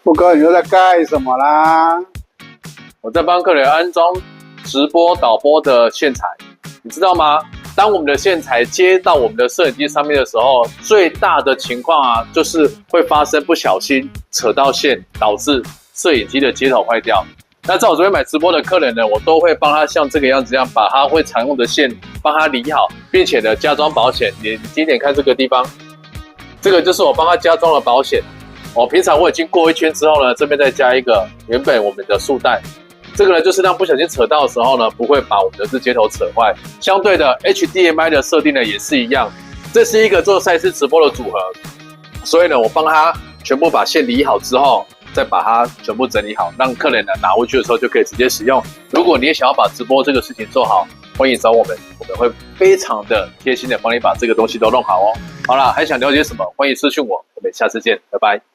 富哥，你又在干什么啦？我在帮客人安装直播导播的线材，你知道吗？当我们的线材接到我们的摄影机上面的时候，最大的情况啊，就是会发生不小心扯到线，导致摄影机的接头坏掉。那在我这边买直播的客人呢，我都会帮他像这个样子一样，把他会常用的线帮他理好，并且呢加装保险。你近点看这个地方，这个就是我帮他加装了保险。平常我已经过一圈之后呢，这边再加一个原本我们的束带。这个呢，就是让不小心扯到的时候呢，不会把我们的这接头扯坏。相对的 HDMI 的设定呢，也是一样。这是一个做赛事直播的组合，所以呢，我帮他全部把线理好之后，再把它全部整理好，让客人呢拿回去的时候就可以直接使用。如果你也想要把直播这个事情做好，欢迎找我们，我们会非常的贴心的帮你把这个东西都弄好哦。好啦，还想了解什么？欢迎私讯我，我们下次见，拜拜。